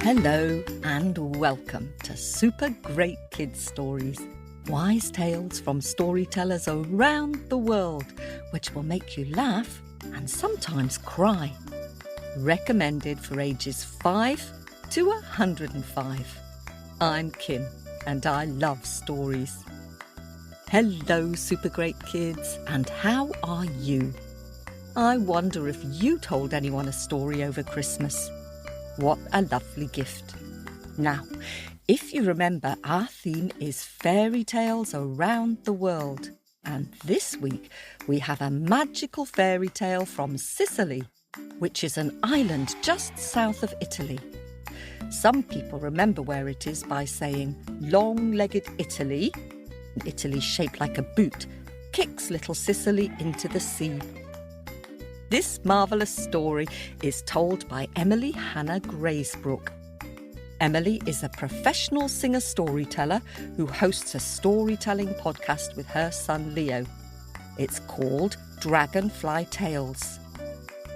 Hello and welcome to Super Great Kids Stories, wise tales from storytellers around the world, which will make you laugh and sometimes cry. Recommended for ages 5 to 105. I'm Kim and I love stories. Hello, Super Great Kids, and how are you? I wonder if you told anyone a story over Christmas. What a lovely gift. Now, if you remember, our theme is fairy tales around the world. And this week, we have a magical fairy tale from Sicily, which is an island just south of Italy. Some people remember where it is by saying, long-legged Italy, Italy shaped like a boot, kicks little Sicily into the sea. This marvellous story is told by Emily Hanna-Grazebrook. Emily is a professional singer-storyteller who hosts a storytelling podcast with her son Leo. It's called Dragonfly Tales.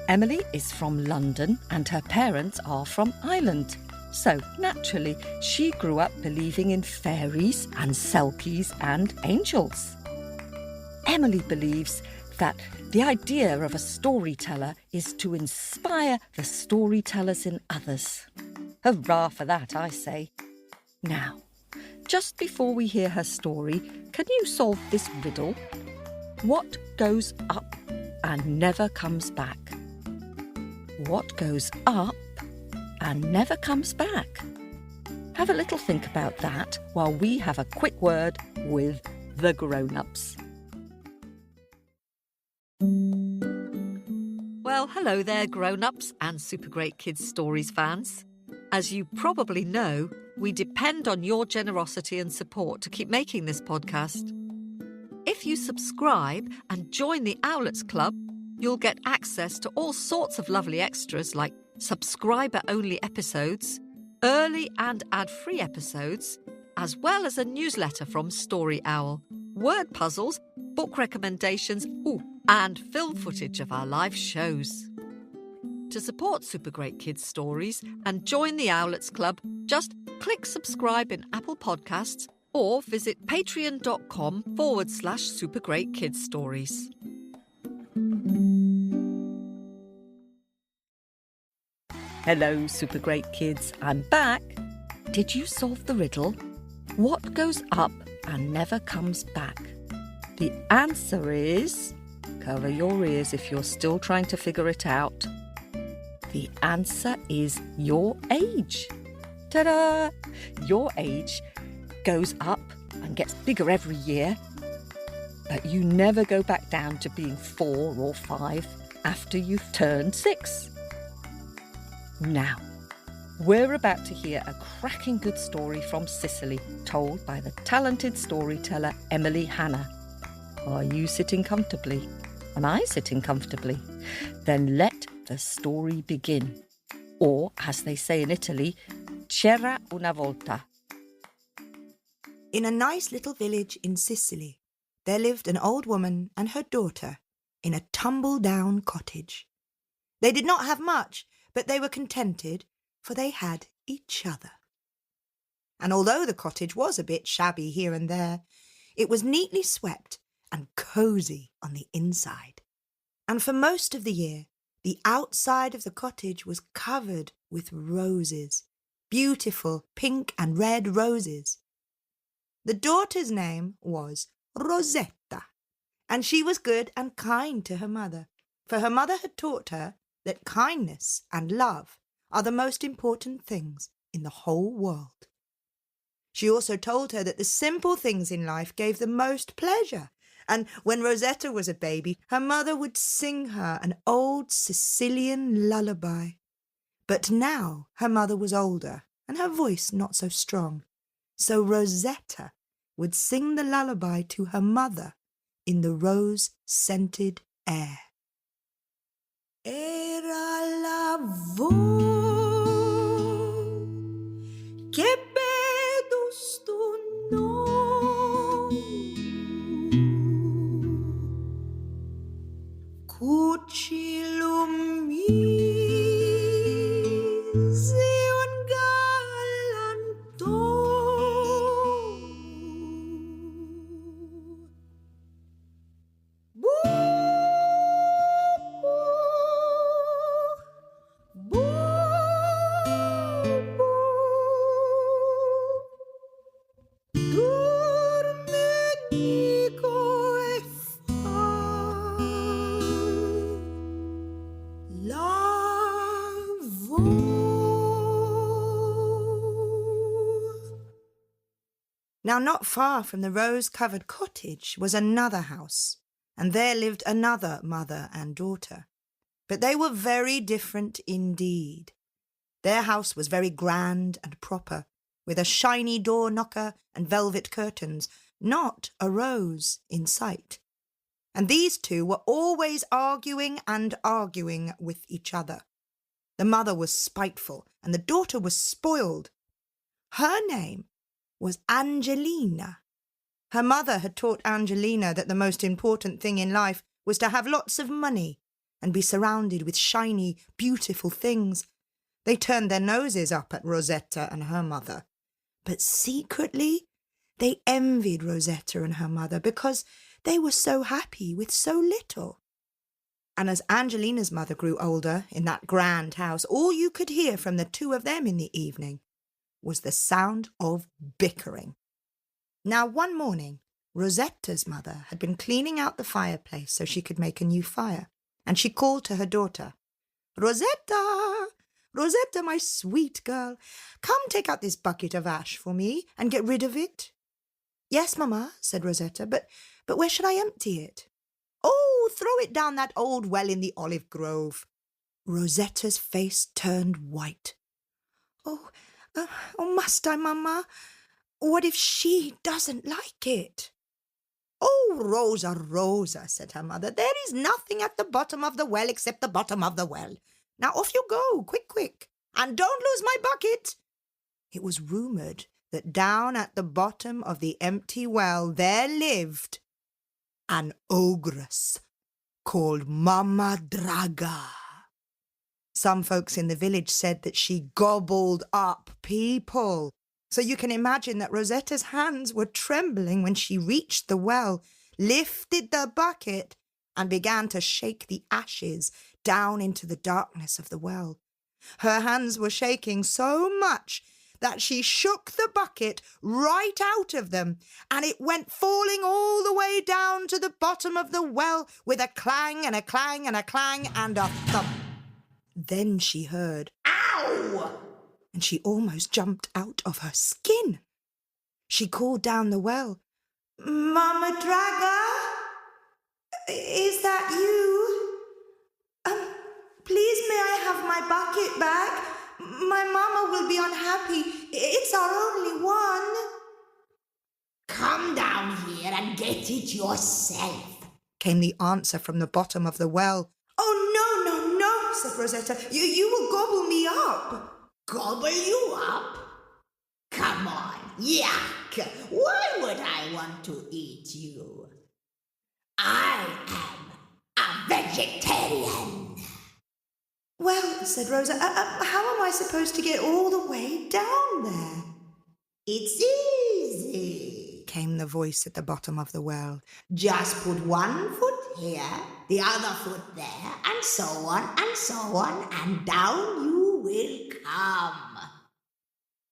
Emily is from London and her parents are from Ireland. So, naturally, she grew up believing in fairies and selkies and angels. Emily believes that the idea of a storyteller is to inspire the storytellers in others. Hurrah for that, I say. Now, just before we hear her story, can you solve this riddle? What goes up and never comes back? What goes up and never comes back? Have a little think about that while we have a quick word with the grown-ups. Well, hello there, grown-ups and Super Great Kids Stories fans. As you probably know, we depend on your generosity and support to keep making this podcast. If you subscribe and join the Owlets Club, you'll get access to all sorts of lovely extras like subscriber-only episodes, early and ad-free episodes, as well as a newsletter from Story Owl, word puzzles, book recommendations, and film footage of our live shows. To support Super Great Kids Stories and join the Owlets Club, just click subscribe in Apple Podcasts or visit patreon.com/Super Great Kids Stories. Hello, Super Great Kids. I'm back. Did you solve the riddle? What goes up and never comes back? The answer is... Cover your ears if you're still trying to figure it out. The answer is your age. Ta-da! Your age goes up and gets bigger every year, but you never go back down to being 4 or 5 after you've turned 6. Now, we're about to hear a cracking good story from Sicily, told by the talented storyteller Emily Hanna. Are you sitting comfortably? Am I sitting comfortably? Then let the story begin. Or, as they say in Italy, c'era una volta. In a nice little village in Sicily, there lived an old woman and her daughter in a tumble-down cottage. They did not have much, but they were contented, for they had each other. And although the cottage was a bit shabby here and there, it was neatly swept and cosy on the inside. And for most of the year, the outside of the cottage was covered with roses, beautiful pink and red roses. The daughter's name was Rosetta, and she was good and kind to her mother, for her mother had taught her that kindness and love are the most important things in the whole world. She also told her that the simple things in life gave the most pleasure, and when Rosetta was a baby, her mother would sing her an old Sicilian lullaby. But now her mother was older and her voice not so strong, so Rosetta would sing the lullaby to her mother in the rose-scented air. Era la voce che vedo sto no. Now, not far from the rose-covered cottage was another house, and there lived another mother and daughter. But they were very different indeed. Their house was very grand and proper, with a shiny door knocker and velvet curtains, not a rose in sight. And these two were always arguing and arguing with each other. The mother was spiteful, and the daughter was spoiled. Her name was Angelina. Her mother had taught Angelina that the most important thing in life was to have lots of money and be surrounded with shiny, beautiful things. They turned their noses up at Rosetta and her mother. But secretly, they envied Rosetta and her mother because they were so happy with so little. And as Angelina's mother grew older in that grand house, all you could hear from the two of them in the evening was the sound of bickering. Now, one morning, Rosetta's mother had been cleaning out the fireplace so she could make a new fire, and she called to her daughter, "Rosetta! Rosetta, my sweet girl, come take out this bucket of ash for me and get rid of it." "Yes, Mamma," said Rosetta, but where should I empty it?" "Oh, throw it down that old well in the olive grove." Rosetta's face turned white. Oh, must I, Mamma? What if she doesn't like it?" "Oh, Rosa, Rosa," said her mother, "there is nothing at the bottom of the well except the bottom of the well. Now off you go, quick, quick, and don't lose my bucket." It was rumoured that down at the bottom of the empty well there lived an ogress called Mama-Draga. Some folks in the village said that she gobbled up people. So you can imagine that Rosetta's hands were trembling when she reached the well, lifted the bucket, and began to shake the ashes down into the darkness of the well. Her hands were shaking so much that she shook the bucket right out of them, and it went falling all the way down to the bottom of the well with a clang and a clang and a clang and a thump. Then she heard, "Ow!" and she almost jumped out of her skin. She called down the well, "Mama-Draga, is that you? Please may I have my bucket back? My mama will be unhappy. It's our only one." "Come down here and get it yourself," came the answer from the bottom of the well. "Oh, no, said Rosetta. You will gobble me up." "Gobble you up? Come on, yuck! Why would I want to eat you? I am a vegetarian." "Well," said Rosa, how am I supposed to get all the way down there?" "It's easy," came the voice at the bottom of the well. "Just put one foot here, the other foot there, and so on, and down you will come."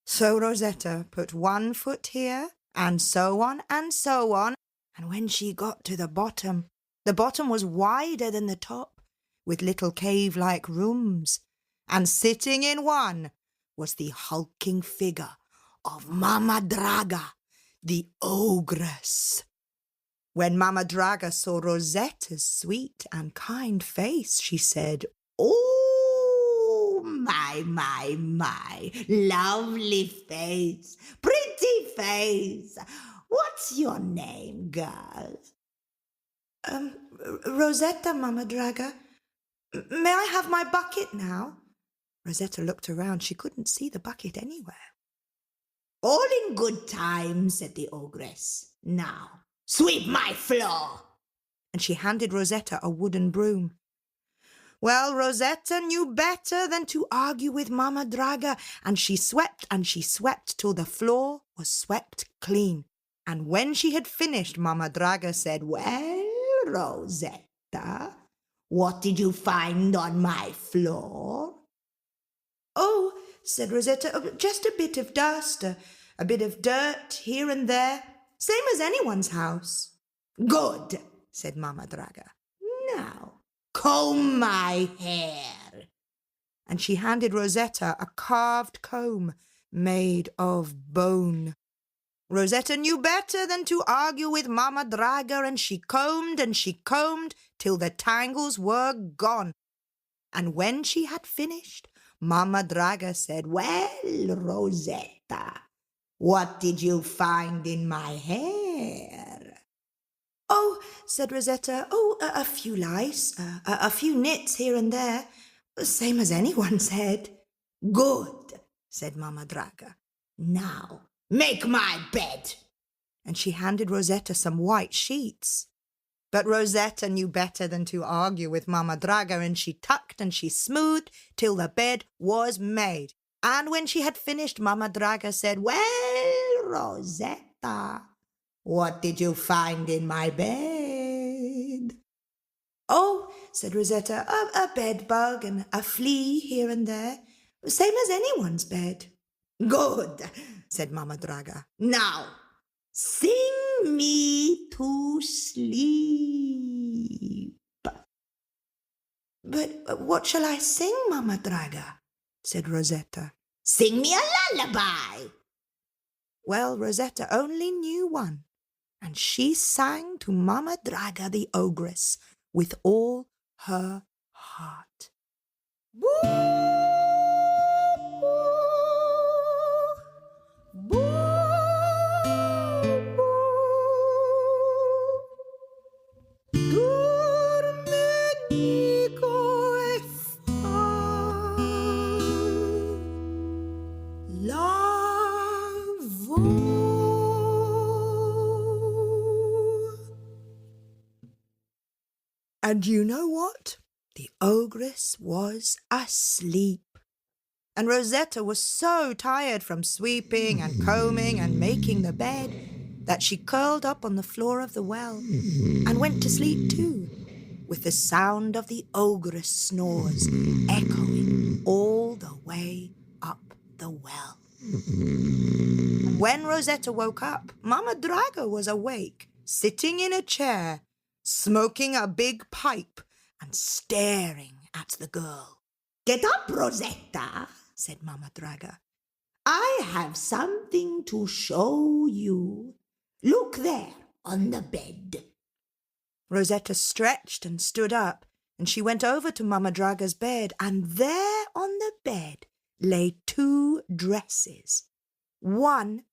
So Rosetta put one foot here, and so on, and when she got to the bottom was wider than the top, with little cave-like rooms, and sitting in one was the hulking figure of Mama-Draga, the ogress. When Mama-Draga saw Rosetta's sweet and kind face, she said, "Oh, my, lovely face, pretty face. What's your name, girl?" Rosetta, Mama-Draga. May I have my bucket now?" Rosetta looked around. She couldn't see the bucket anywhere. "All in good time," said the ogress. "Now, sweep my floor." And she handed Rosetta a wooden broom. Well, Rosetta knew better than to argue with Mama-Draga, and she swept till the floor was swept clean. And when she had finished, Mama-Draga said, "Well, Rosetta, what did you find on my floor?" "Oh," said Rosetta, "just a bit of dust, a bit of dirt here and there, same as anyone's house." "Good," said Mama-Draga. "Now, comb my hair." And she handed Rosetta a carved comb made of bone. Rosetta knew better than to argue with Mama-Draga, and she combed till the tangles were gone. And when she had finished, Mama-Draga said, Well, Rosetta, what did you find in my hair? "Oh," said Rosetta, a few lice, a few nits here and there, same as anyone's head." Good, said Mama-Draga. Now, make my bed. And she handed Rosetta some white sheets. But Rosetta knew better than to argue with Mama-Draga, and she tucked and she smoothed till the bed was made. And when she had finished, Mama-Draga said, Well, Rosetta, what did you find in my bed? "Oh," said Rosetta, a bed bug and a flea here and there, same as anyone's bed." Good, said Mama-Draga. Now, sing me to sleep. But what shall I sing, Mama-Draga?" said Rosetta. Sing me a lullaby. Well, Rosetta only knew one, and she sang to Mama-Draga the ogress with all her heart. "Boo! Boo! Boo! Dormenico e fa lavo." And you know what? The ogress was asleep. And Rosetta was so tired from sweeping and combing and making the bed that she curled up on the floor of the well and went to sleep too, with the sound of the ogress snores echoing all the way up the well. When Rosetta woke up, Mama-Draga was awake, sitting in a chair, smoking a big pipe and staring at the girl. Get up, Rosetta, said Mama-Draga. I have something to show you. Look there on the bed. Rosetta stretched and stood up, and she went over to Mama-Draga's bed, and there on the bed lay 2 dresses. One,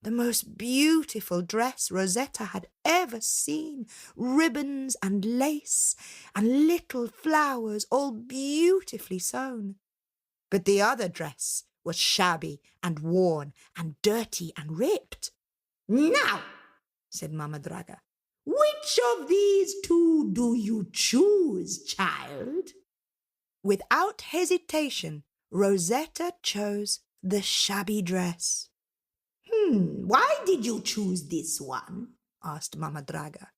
the most beautiful dress Rosetta had ever seen, ribbons and lace and little flowers all beautifully sewn. But the other dress was shabby and worn and dirty and ripped. Now, said Mama-Draga, which of these 2 do you choose, child? Without hesitation, Rosetta chose the shabby dress. Why did you choose this one? Asked Mama-Draga.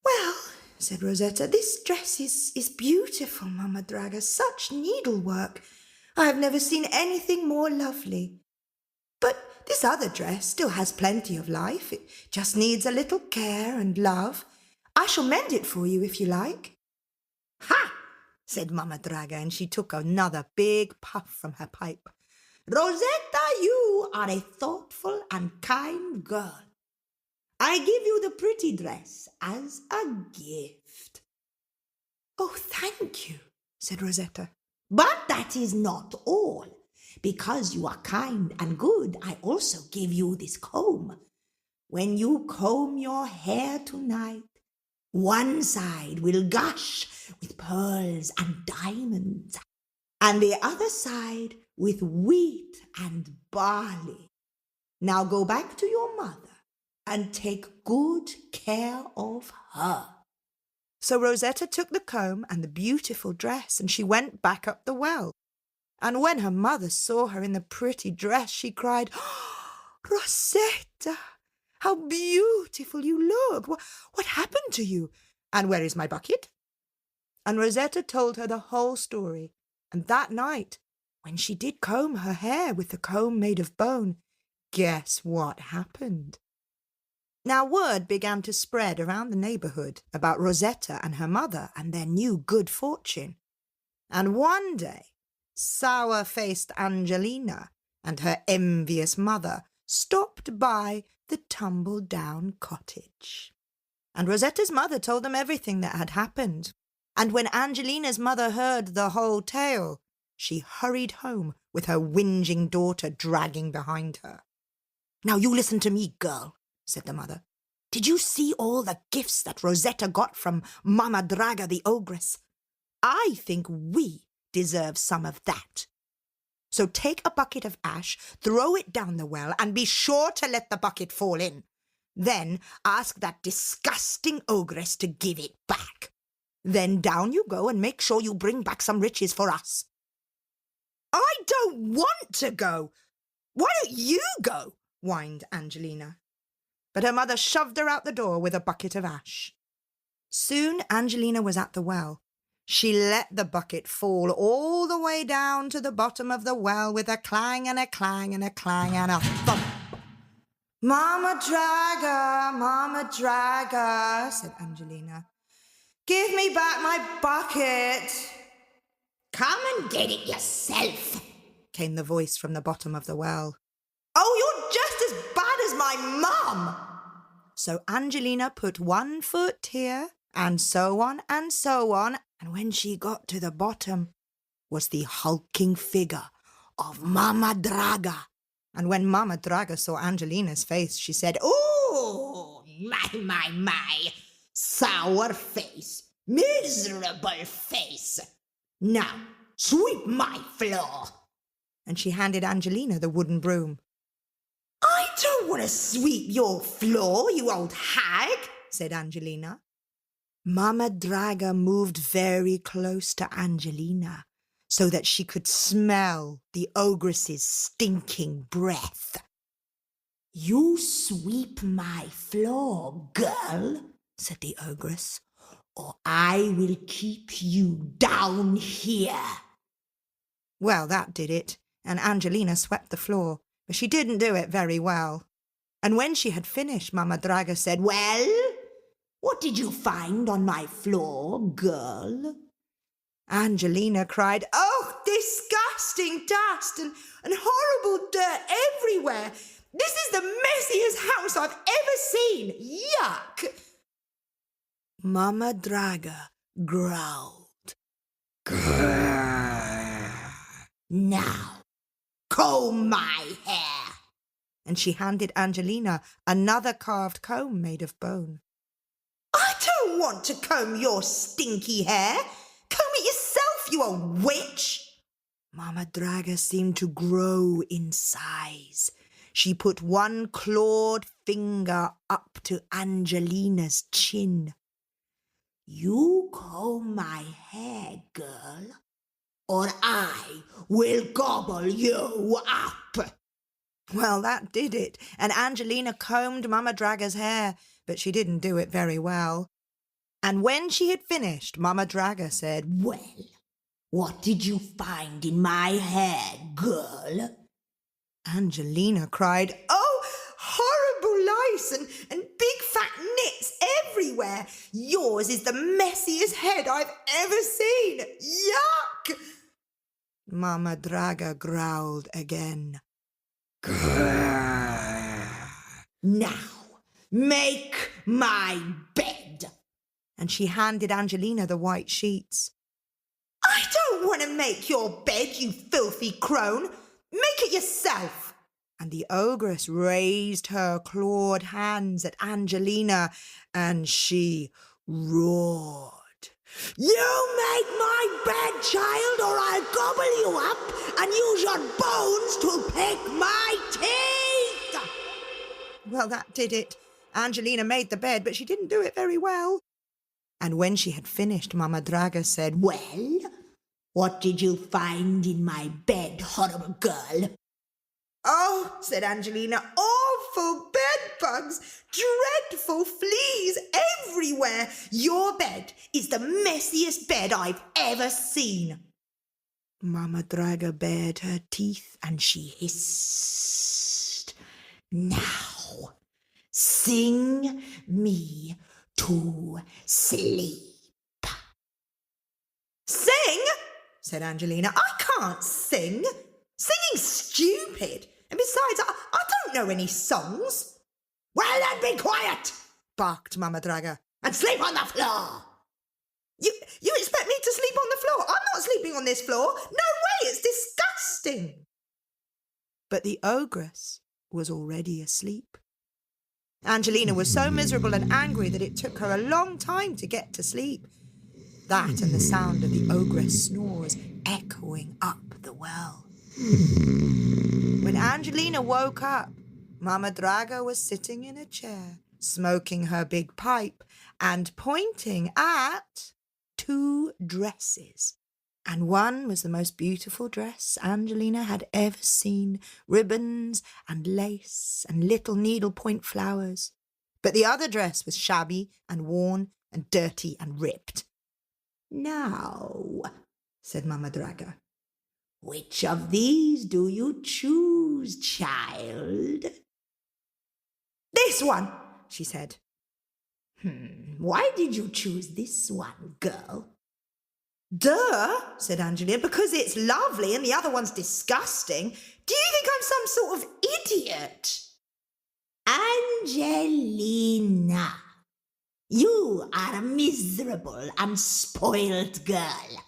Well, said Rosetta, this dress is beautiful, Mama-Draga. Such needlework. I have never seen anything more lovely. But this other dress still has plenty of life. It just needs a little care and love. I shall mend it for you if you like. Ha! Said Mama-Draga, and she took another big puff from her pipe. Rosetta, you are a thoughtful and kind girl. I give you the pretty dress as a gift. Oh, thank you, said Rosetta. But that is not all. Because you are kind and good, I also give you this comb. When you comb your hair tonight, one side will gush with pearls and diamonds, and the other side with wheat and barley. Now go back to your mother and take good care of her. So Rosetta took the comb and the beautiful dress, and she went back up the well. And when her mother saw her in the pretty dress, she cried, "Oh, Rosetta, how beautiful you look! What happened to you? And where is my bucket?" And Rosetta told her the whole story. And that night, when she did comb her hair with the comb made of bone, guess what happened? Now word began to spread around the neighbourhood about Rosetta and her mother and their new good fortune. And one day, sour-faced Angelina and her envious mother stopped stopped by the tumble-down cottage. And Rosetta's mother told them everything that had happened. And when Angelina's mother heard the whole tale, she hurried home with her whinging daughter dragging behind her. "Now you listen to me, girl," said the mother. "Did you see all the gifts that Rosetta got from Mama-Draga the ogress? I think we deserve some of that. So take a bucket of ash, throw it down the well, and be sure to let the bucket fall in. Then ask that disgusting ogress to give it back. Then down you go and make sure you bring back some riches for us." "I don't want to go. Why don't you go?" whined Angelina. But her mother shoved her out the door with a bucket of ash. Soon Angelina was at the well. She let the bucket fall all the way down to the bottom of the well with a clang and a clang and a clang and a thump. "Mama-Draga, Mama-Draga," said Angelina. "Give me back my bucket." Come and get it yourself, came the voice from the bottom of the well. "Oh, you're just as bad as my mum." So Angelina put one foot here, and so on, and so on, and when she got to the bottom was the hulking figure of Mama-Draga. And when Mama-Draga saw Angelina's face, she said, "Oh, my, sour face, miserable face. Now, sweep my floor." And she handed Angelina the wooden broom. "I don't want to sweep your floor, you old hag," said Angelina. Mama-Draga moved very close to Angelina so that she could smell the ogress's stinking breath. "You sweep my floor, girl," said the ogress, "or I will keep you down here." Well, that did it, and Angelina swept the floor, but she didn't do it very well. And when she had finished, Mama-Draga said, "Well, what did you find on my floor, girl?" Angelina cried, "Oh, disgusting dust and horrible dirt everywhere. This is the messiest house I've ever seen. Yuck!" Mama-Draga growled. "Grrr. Now, comb my hair." And she handed Angelina another carved comb made of bone. "I don't want to comb your stinky hair. Comb it yourself, you old witch." Mama-Draga seemed to grow in size. She put one clawed finger up to Angelina's chin. "You comb my hair, girl, or I will gobble you up." Well, that did it, and Angelina combed Mama-Draga's hair, but she didn't do it very well. And when she had finished, Mama-Draga said, "Well, what did you find in my hair, girl?" Angelina cried, "Oh, horrible lice and big fat nits everywhere. Yours is the messiest head I've ever seen. Yuck!" Mama-Draga growled again. "Grrr. Now, make my bed." And she handed Angelina the white sheets. "I don't want to make your bed, you filthy crone. Make it yourself." And the ogress raised her clawed hands at Angelina, and she roared. "You make my bed, child, or I'll gobble you up and use your bones to pick my teeth." Well, that did it. Angelina made the bed, but she didn't do it very well. And when she had finished, Mama-Draga said, "Well, what did you find in my bed, horrible girl?" "Oh," said Angelina, "awful bed bugs, dreadful fleas everywhere. "Your bed is the messiest bed I've ever seen." Mama-Draga bared her teeth and she hissed. "Now, sing me to sleep." "Sing?" said Angelina. "I can't sing. Singing's stupid. And besides, I don't don't know any songs. Well, then be quiet, Barked Mama-Draga. and sleep on the floor. You expect me to sleep on the floor? I'm not sleeping on this floor. No way, it's disgusting. But the ogress was already asleep. Angelina was so miserable and angry that it took her a long time to get to sleep. That and the sound of the ogress' snores echoing up the well. When Angelina woke up, Mama-Draga was sitting in a chair, smoking her big pipe and pointing at 2 dresses. And one was the most beautiful dress Angelina had ever seen, ribbons and lace and little needlepoint flowers. But the other dress was shabby and worn and dirty and ripped. Now, said Mama-Draga, which of these do you choose, child? This one, she said. Why did you choose this one, girl? Duh, said Angelina, because it's lovely and the other one's disgusting. Do you think I'm some sort of idiot? Angelina, you are a miserable and spoiled girl.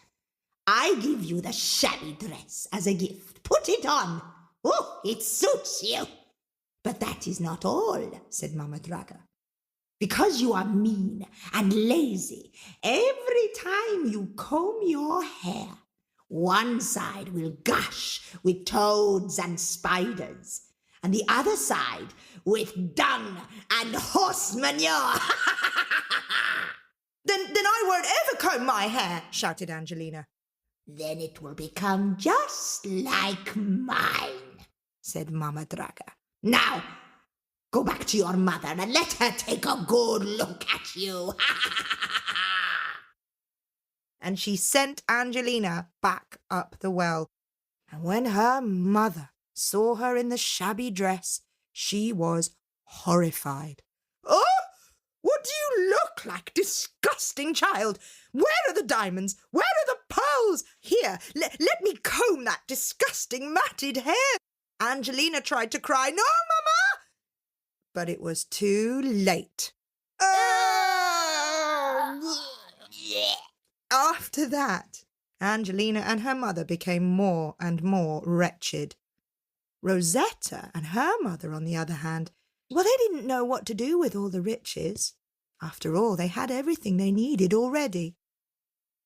I give you the shabby dress as a gift. Put it on. Oh, it suits you. But that is not all, said Mama-Draga. Because you are mean and lazy, every time you comb your hair, one side will gush with toads and spiders, and the other side with dung and horse manure. Then I won't ever comb my hair, shouted Angelina. Then it will become just like mine, said Mama-Draga. Now, go back to your mother and let her take a good look at you. And she sent Angelina back up the well. And when her mother saw her in the shabby dress, she was horrified. Oh, what do you look like, disgusting child? Where are the diamonds? Where are the pearls? Here, let me comb that disgusting matted hair. Angelina tried to cry, no, Mama! But it was too late. After that, Angelina and her mother became more and more wretched. Rosetta and her mother, on the other hand, well, they didn't know what to do with all the riches. After all, they had everything they needed already,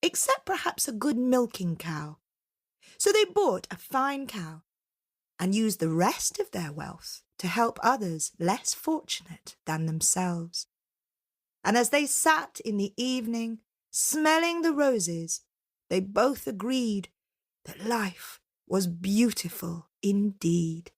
except perhaps a good milking cow. So they bought a fine cow and used the rest of their wealth to help others less fortunate than themselves. And as they sat in the evening, smelling the roses, they both agreed that life was beautiful indeed.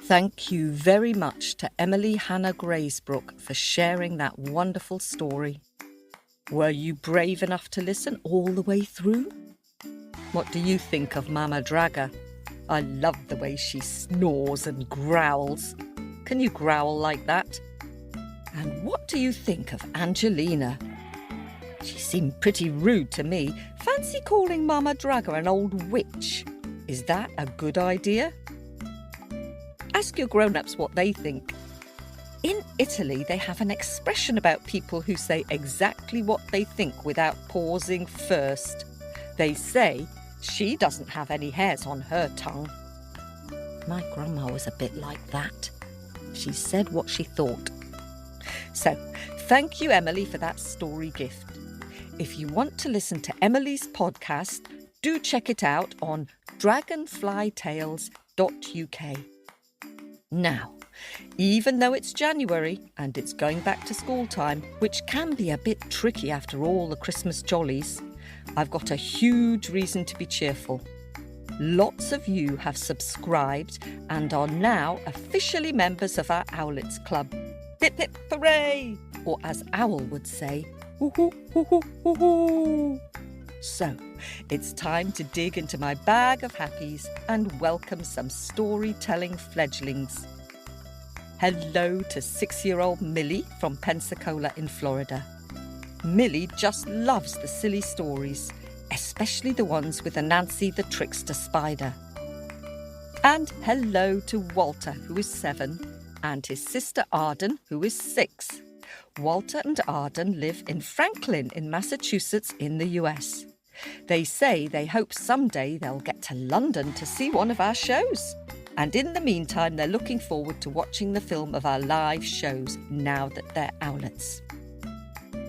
Thank you very much to Emily Hanna-Grazebrook for sharing that wonderful story. Were you brave enough to listen all the way through? What do you think of Mama-Draga? I love the way she snores and growls. Can you growl like that? And what do you think of Angelina? She seemed pretty rude to me. Fancy calling Mama-Draga an old witch. Is that a good idea? Ask your grown-ups what they think. In Italy, they have an expression about people who say exactly what they think without pausing first. They say, she doesn't have any hairs on her tongue. My grandma was a bit like that. She said what she thought. So, thank you, Emily, for that story gift. If you want to listen to Emily's podcast, do check it out on dragonflytales.uk. Now, Even though it's January and it's going back to school time, which can be a bit tricky after all the Christmas jollies, I've got a huge reason to be cheerful. Lots of you have subscribed and are now officially members of our Owlets Club. Hip hip hooray! Or as Owl would say, hoo hoo hoo hoo hoo hoo. So, it's time to dig into my bag of happies and welcome some storytelling fledglings. Hello to 6-year-old Millie from Pensacola in Florida. Millie just loves the silly stories, especially the ones with Anansi the trickster spider. And hello to Walter, who is 7, and his sister Arden, who is 6. Walter and Arden live in Franklin in Massachusetts in the US. They say they hope someday they'll get to London to see one of our shows. And in the meantime, they're looking forward to watching the film of our live shows now that they're owlets.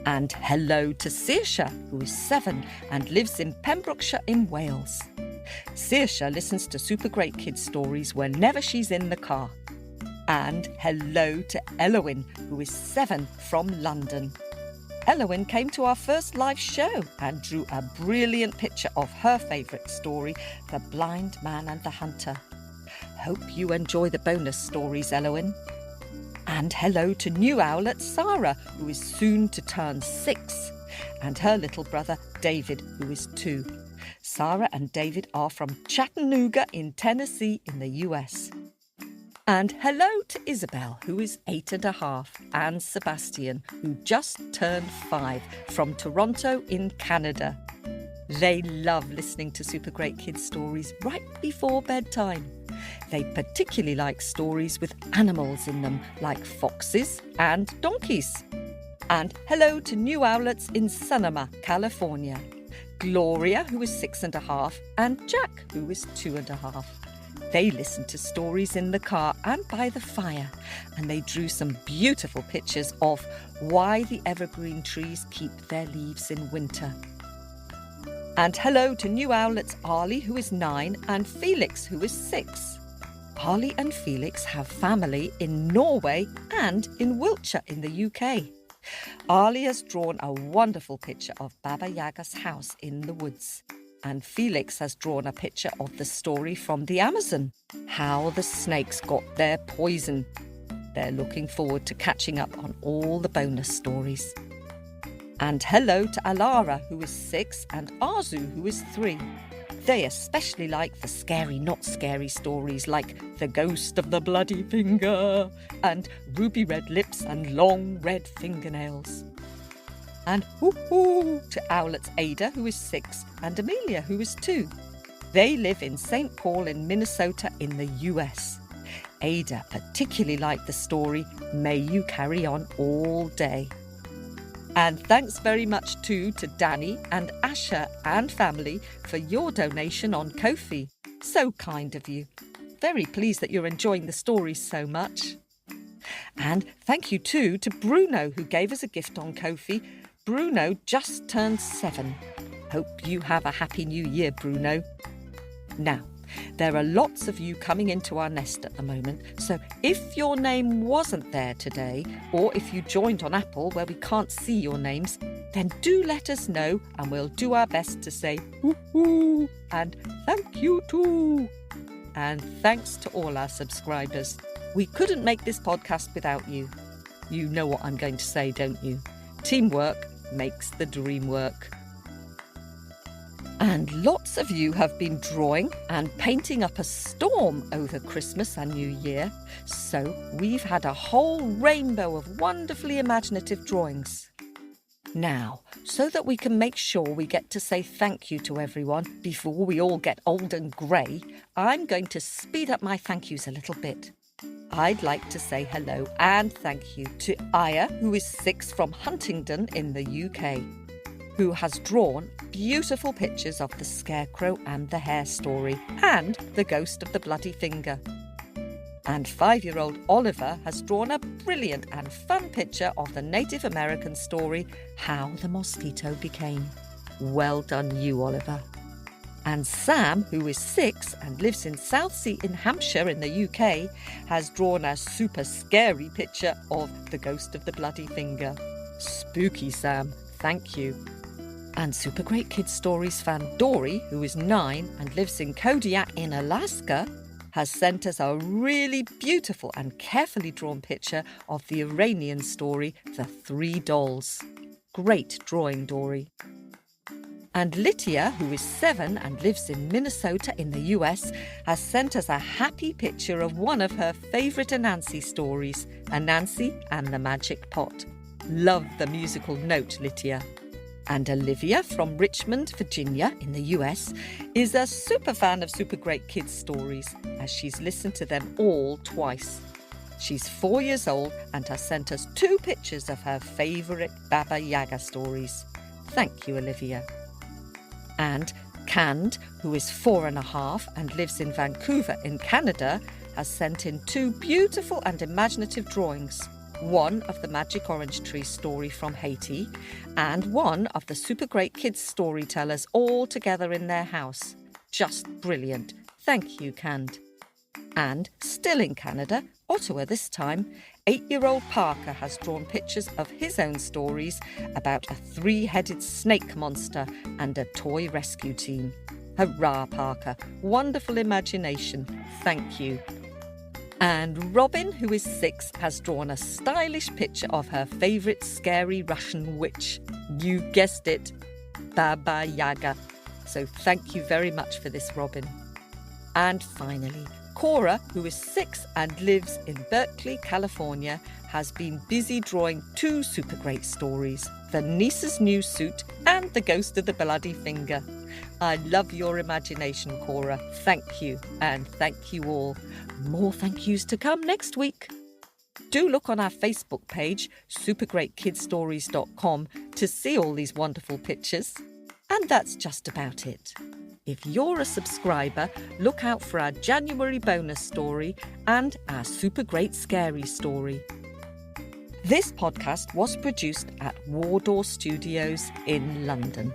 And hello to Saoirse, who is 7 and lives in Pembrokeshire in Wales. Saoirse listens to Super Great Kids stories whenever she's in the car. And hello to Elowen, who is 7 from London. Elowen came to our first live show and drew a brilliant picture of her favourite story, The Blind Man and the Hunter. Hope you enjoy the bonus stories, Elowen. And hello to new owlet Sarah, who is soon to turn 6, and her little brother David, who is 2. Sarah and David are from Chattanooga in Tennessee in the US. And hello to Isabel, who is 8.5, and Sebastian, who just turned 5, from Toronto in Canada. They love listening to Super Great Kids stories right before bedtime. They particularly like stories with animals in them, like foxes and donkeys. And hello to new owlets in Sonoma, California. Gloria, who is 6.5, and Jack, who is 2.5. They listen to stories in the car and by the fire, and they drew some beautiful pictures of why the evergreen trees keep their leaves in winter. And hello to new owlets Arlie, who is 9, and Felix, who is 6. Arlie and Felix have family in Norway and in Wiltshire in the UK. Arlie has drawn a wonderful picture of Baba Yaga's house in the woods. And Felix has drawn a picture of the story from the Amazon, how the snakes got their poison. They're looking forward to catching up on all the bonus stories. And hello to Alara, who is 6, and Arzu, who is 3. They especially like the scary, not scary stories like The Ghost of the Bloody Finger and Ruby Red Lips and Long Red Fingernails. And hoo-hoo to owlets Ada, who is 6, and Amelia, who is 2. They live in St. Paul in Minnesota in the US. Ada particularly liked the story May You Carry On All Day. And thanks very much too to Danny and Asha and family for your donation on Ko-fi. So kind of you. Very pleased that you're enjoying the stories so much. And thank you too to Bruno, who gave us a gift on Ko-fi. Bruno just turned 7. Hope you have a happy new year, Bruno. Now, there are lots of you coming into our nest at the moment, so if your name wasn't there today, or if you joined on Apple where we can't see your names, then do let us know and we'll do our best to say hoo-hoo and thank you too. And thanks to all our subscribers. We couldn't make this podcast without you. You know what I'm going to say, don't you? Teamwork makes the dream work. And lots of you have been drawing and painting up a storm over Christmas and New Year. So we've had a whole rainbow of wonderfully imaginative drawings. Now, so that we can make sure we get to say thank you to everyone before we all get old and grey, I'm going to speed up my thank yous a little bit. I'd like to say hello and thank you to Aya, who is 6 from Huntingdon in the UK, who has drawn beautiful pictures of the Scarecrow and the Hare story and the Ghost of the Bloody Finger. And 5-year-old Oliver has drawn a brilliant and fun picture of the Native American story, How the Mosquito Became. Well done you, Oliver. And Sam, who is 6 and lives in Southsea in Hampshire in the UK, has drawn a super scary picture of the ghost of the bloody finger. Spooky, Sam. Thank you. And Super Great Kids Stories fan Dory, who is 9 and lives in Kodiak in Alaska, has sent us a really beautiful and carefully drawn picture of the Iranian story, The Three Dolls. Great drawing, Dory. And Lydia, who is 7 and lives in Minnesota in the US, has sent us a happy picture of one of her favourite Anansi stories, Anansi and the Magic Pot. Love the musical note, Lydia. And Olivia from Richmond, Virginia in the US is a super fan of Super Great Kids Stories, as she's listened to them all twice. She's 4 years old and has sent us 2 pictures of her favourite Baba Yaga stories. Thank you, Olivia. And Cand, who is 4.5 and lives in Vancouver in Canada, has sent in 2 beautiful and imaginative drawings. One of the Magic Orange Tree story from Haiti and one of the Super Great Kids Storytellers all together in their house. Just brilliant. Thank you, Cand. And still in Canada, Ottawa this time, 8-year-old Parker has drawn pictures of his own stories about a 3-headed snake monster and a toy rescue team. Hurrah, Parker. Wonderful imagination. Thank you. And Robin, who is 6, has drawn a stylish picture of her favourite scary Russian witch. You guessed it, Baba Yaga. So thank you very much for this, Robin. And finally, Cora, who is 6 and lives in Berkeley, California, has been busy drawing 2 super great stories, The Niece's New Suit and The Ghost of the Bloody Finger. I love your imagination, Cora. Thank you, and thank you all. More thank yous to come next week. Do look on our Facebook page, supergreatkidstories.com, to see all these wonderful pictures. And that's just about it. If you're a subscriber, look out for our January bonus story and our Super Great Scary story. This podcast was produced at Wardour Studios in London.